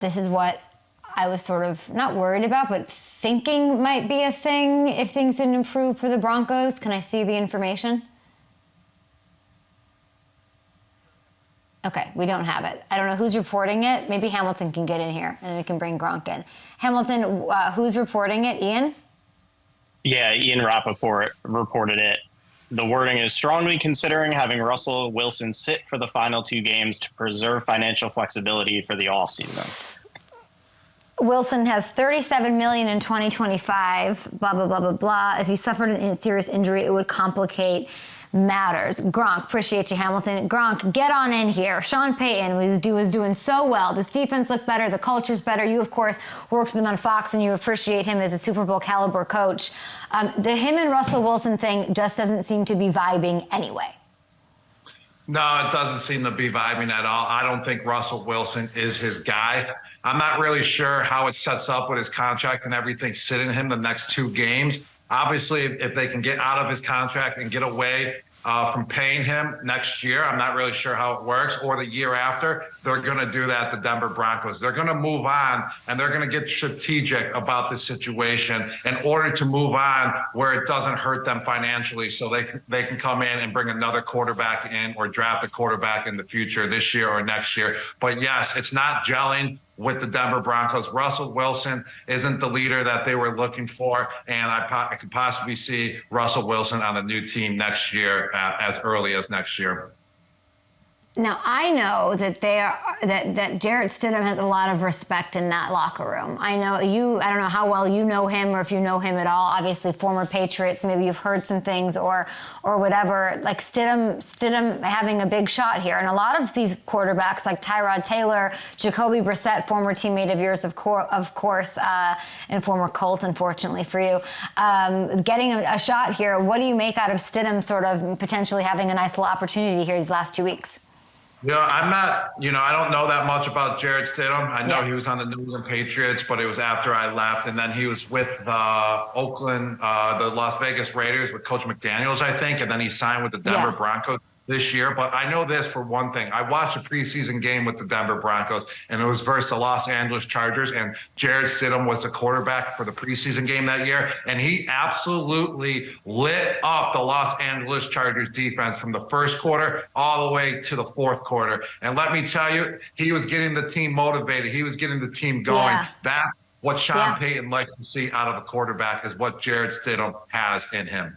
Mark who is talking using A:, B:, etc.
A: This is what I was sort of not worried about, but thinking might be a thing if things didn't improve for the Broncos. Can I see the information? Okay, we don't have it. I don't know who's reporting it. Maybe Hamilton can get in here, and we can bring Gronk in. Hamilton, who's reporting it? Ian?
B: Yeah, Ian Rappaport reported it. The wording is strongly considering having Russell Wilson sit for the final 2 games to preserve financial flexibility for the offseason.
A: Wilson has $37 million in 2025, blah, blah, blah, blah, blah. If he suffered a serious injury, it would complicate matters. Gronk, appreciate you, Hamilton. Gronk, get on in here. Sean Payton was doing so well. This defense looked better. The culture's better. You, of course, worked with him on Fox, and you appreciate him as a Super Bowl caliber coach. Him and Russell Wilson thing just doesn't seem to be vibing anyway.
C: No, it doesn't seem to be vibing at all. I don't think Russell Wilson is his guy. I'm not really sure how it sets up with his contract and everything sitting him the next 2 games. Obviously, if they can get out of his contract and get away from paying him next year, I'm not really sure how it works, or the year after, they're going to do that, the Denver Broncos. They're going to move on, and they're going to get strategic about this situation in order to move on where it doesn't hurt them financially, so they can come in and bring another quarterback in or draft a quarterback in the future this year or next year. But yes, it's not gelling with the Denver Broncos. Russell Wilson isn't the leader that they were looking for, and I could possibly see Russell Wilson on a new team next year, as early as next year.
A: Now, I know that that Jarrett Stidham has a lot of respect in that locker room. I know I don't know how well you know him or if you know him at all. Obviously, former Patriots, maybe you've heard some things or whatever. Like Stidham having a big shot here. And a lot of these quarterbacks like Tyrod Taylor, Jacoby Brissett, former teammate of yours, of course, and former Colt, unfortunately for you, getting a shot here. What do you make out of Stidham sort of potentially having a nice little opportunity here these last 2 weeks?
C: I'm not, I don't know that much about Jarrett Stidham. I know he was on the New England Patriots, but it was after I left. And then he was with Oakland, the Las Vegas Raiders with Coach McDaniels, I think. And then he signed with the Denver Broncos this year. But I know this for one thing. I watched a preseason game with the Denver Broncos, and it was versus the Los Angeles Chargers. And Jarrett Stidham was the quarterback for the preseason game that year. And he absolutely lit up the Los Angeles Chargers defense from the first quarter all the way to the fourth quarter. And let me tell you, he was getting the team motivated. He was getting the team going.
A: Yeah.
C: That's what Sean Payton likes to see out of a quarterback, is what Jarrett Stidham has in him.